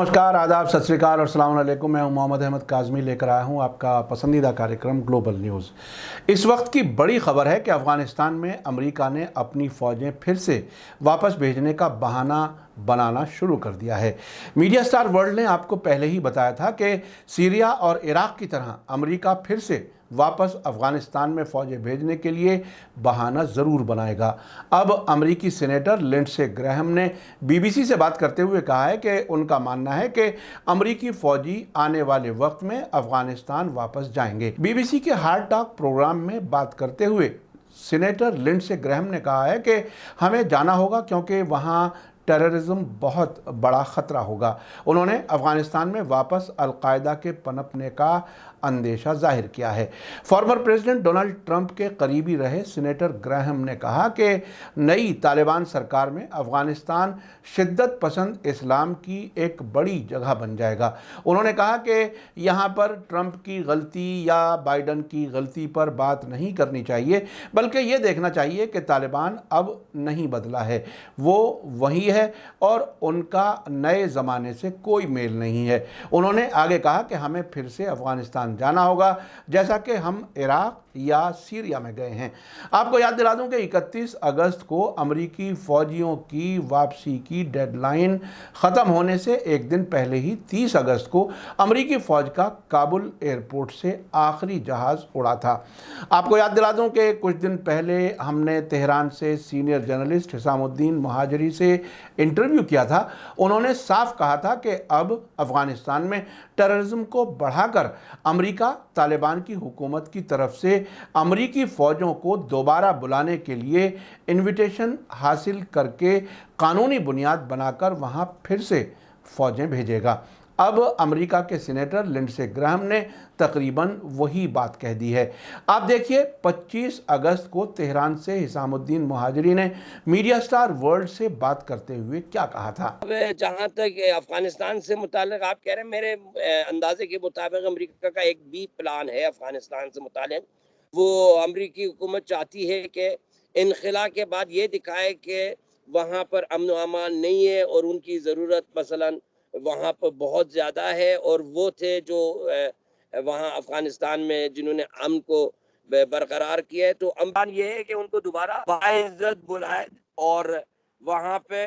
नमस्कार, आदाब, सत श्री अकाल और अस्सलाम वालेकुम। मैं हूं मोहम्मद अहमद काज़मी, लेकर आया हूं आपका पसंदीदा कार्यक्रम ग्लोबल न्यूज़। इस वक्त की बड़ी खबर है कि अफ़गानिस्तान में अमेरिका ने अपनी फ़ौजें फिर से वापस भेजने का बहाना बनाना शुरू कर दिया है। मीडिया स्टार वर्ल्ड ने आपको पहले ही बताया था कि सीरिया और इराक़ की तरह अमेरिका फिर से वापस अफ़गानिस्तान में फ़ौजें भेजने के लिए बहाना ज़रूर बनाएगा। अब अमेरिकी सीनेटर लिंडसे ग्रैहम ने बीबीसी से बात करते हुए कहा है कि उनका मानना है कि अमेरिकी फ़ौजी आने वाले वक्त में अफ़गानिस्तान वापस जाएंगे। बीबीसी के हार्ड टॉक प्रोग्राम में बात करते हुए सीनेटर लिंडसे ग्रैहम ने कहा है कि हमें जाना होगा क्योंकि वहाँ टेररिज्म बहुत बड़ा ख़तरा होगा। उन्होंने अफ़गानिस्तान में वापस अलकायदा के पनपने का अंदेशा जाहिर किया है। फॉर्मर प्रेसिडेंट डोनाल्ड ट्रंप के करीबी रहे सीनेटर ग्रैहम ने कहा कि नई तालिबान सरकार में अफ़गानिस्तान शिद्दत पसंद इस्लाम की एक बड़ी जगह बन जाएगा। उन्होंने कहा कि यहाँ पर ट्रंप की गलती या बाइडन की गलती पर बात नहीं करनी चाहिए, बल्कि ये देखना चाहिए कि तालिबान अब नहीं बदला है, वो वही है और उनका नए ज़माने से कोई मेल नहीं है। उन्होंने आगे कहा कि हमें फिर से अफ़गानिस्तान जाना होगा जैसा कि हम इराक़ या सीरिया में गए हैं। आपको याद दिला दूं कि 31 अगस्त को अमेरिकी फ़ौजियों की वापसी की डेडलाइन ख़त्म होने से एक दिन पहले ही 30 अगस्त को अमेरिकी फ़ौज का काबुल एयरपोर्ट से आखिरी जहाज़ उड़ा था। आपको याद दिला दूं कि कुछ दिन पहले हमने तेहरान से सीनियर जर्नलिस्ट हिसामुद्दीन मुहाजिरी से इंटरव्यू किया था। उन्होंने साफ कहा था कि अब अफ़गानिस्तान में टेररिज्म को बढ़ाकर अमेरिका तालिबान की हुकूमत की तरफ से अमेरिकी फ़ौजों को दोबारा बुलाने के लिए इनविटेशन हासिल करके कानूनी बुनियाद बनाकर वहां फिर से फ़ौजें भेजेगा। अब अमेरिका के सीनेटर लिंडसे ग्रैहम ने तकरीबन वही बात कह दी है। आप देखिए 25 अगस्त को तेहरान से हिसामुद्दीन मुहाजिरी ने मीडिया स्टार वर्ल्ड से बात करते हुए क्या कहा था। जहाँ तक अफगानिस्तान से मुतालिक आप कह रहे हैं, मेरे अंदाजे के मुताबिक अमेरिका का एक बी प्लान है अफगानिस्तान से मुतालिक। वो अमेरिकी हुकूमत चाहती है कि इनखला के बाद ये दिखाए कि वहाँ पर अमन व अमान नहीं है और उनकी ज़रूरत मसलन वहाँ पर बहुत ज़्यादा है, और वो थे जो वहाँ अफगानिस्तान में जिन्होंने अमन को बरकरार किया है। तो अमन ये है कि उनको दोबारा बाइज़्ज़त बुलाए और वहाँ पे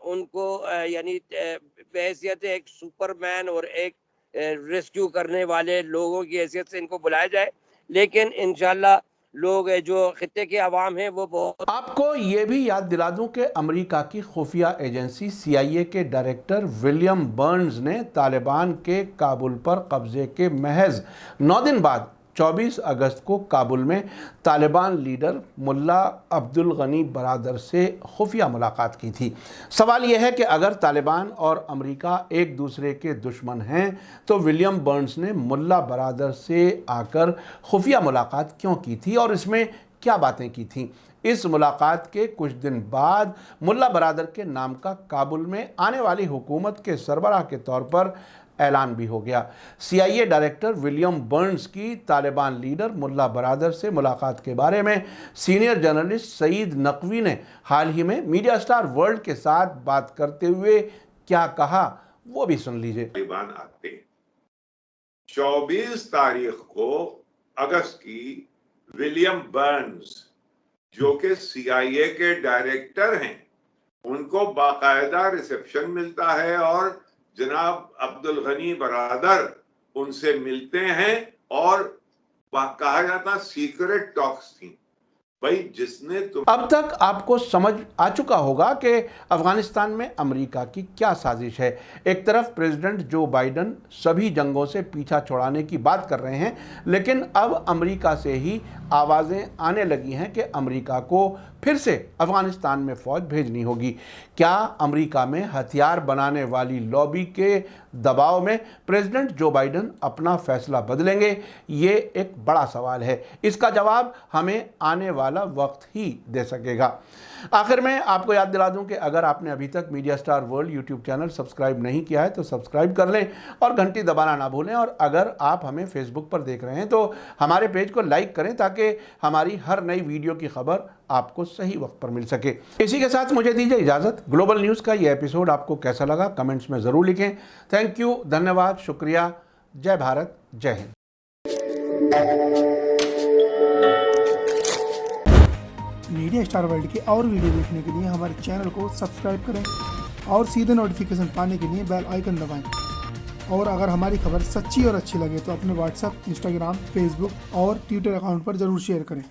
उनको यानी बहैसियत एक सुपरमैन और एक रेस्क्यू करने वाले लोगों की हैसियत से इनको बुलाया जाए। लेकिन इंशाल्लाह लोग जो खित्ते के अवाम हैं वो बहुत। आपको ये भी याद दिला दूं कि अमेरिका की खुफिया एजेंसी CIA के डायरेक्टर विलियम बर्न्स ने तालिबान के काबुल पर कब्जे के महज 9 दिन बाद 24 अगस्त को काबुल में तालिबान लीडर मुल्ला अब्दुल गनी बरादर से खुफिया मुलाकात की थी। सवाल यह है कि अगर तालिबान और अमेरिका एक दूसरे के दुश्मन हैं तो विलियम बर्न्स ने मुल्ला बरादर से आकर खुफिया मुलाकात क्यों की थी और इसमें क्या बातें की थीं। इस मुलाकात के कुछ दिन बाद मुल्ला बरादर के नाम का काबुल में आने वाली हुकूमत के सरबराह के तौर पर ऐलान भी हो गया। CIA डायरेक्टर विलियम बर्न्स की तालिबान लीडर मुल्ला बरादर से मुलाकात के बारे में सीनियर जर्नलिस्ट सईद नकवी ने हाल ही में मीडिया स्टार वर्ल्ड के साथ बात करते हुए क्या कहा, वो भी सुन लीजिए। तालिबान आते 24 तारीख को अगस्त की विलियम बर्न्स जो कि CIA के डायरेक्टर हैं, उनको बाकायदा रिसेप्शन मिलता है और जनाब अब्दुल गनी बरादर उनसे मिलते हैं और कहा जाता सीक्रेट टॉक्स थी। भाई जिसने अब तक आपको समझ आ चुका होगा कि अफगानिस्तान में अमेरिका की क्या साजिश है। एक तरफ प्रेसिडेंट जो बाइडन सभी जंगों से पीछा छुड़ाने की बात कर रहे हैं, लेकिन अब अमेरिका से ही आवाज़ें आने लगी हैं कि अमेरिका को फिर से अफगानिस्तान में फ़ौज भेजनी होगी। क्या अमेरिका में हथियार बनाने वाली लॉबी के दबाव में प्रेसिडेंट जो बाइडन अपना फैसला बदलेंगे, ये एक बड़ा सवाल है। इसका जवाब हमें आने वाला वक्त ही दे सकेगा। आखिर में आपको याद दिला दूं कि अगर आपने अभी तक media star world YouTube channel subscribe नहीं किया है तो सब्सक्राइब कर लें और घंटी दबाना ना भूलें। और अगर आप हमें फेसबुक पर देख रहे हैं तो हमारे पेज को लाइक करें ताकि हमारी हर नई वीडियो की खबर आपको सही वक्त पर मिल सके। इसी के साथ मुझे दीजिए इजाज़त। ग्लोबल न्यूज़ का ये एपिसोड आपको कैसा लगा कमेंट्स में ज़रूर लिखें। थैंक यू, धन्यवाद, शुक्रिया। जय भारत, जय हिंद। मीडिया स्टार वर्ल्ड के और वीडियो देखने के लिए हमारे चैनल को सब्सक्राइब करें और सीधे नोटिफिकेशन पाने के लिए बेल आइकन दबाएं। और अगर हमारी खबर सच्ची और अच्छी लगे तो अपने व्हाट्सएप, इंस्टाग्राम, फेसबुक और ट्विटर अकाउंट पर ज़रूर शेयर करें।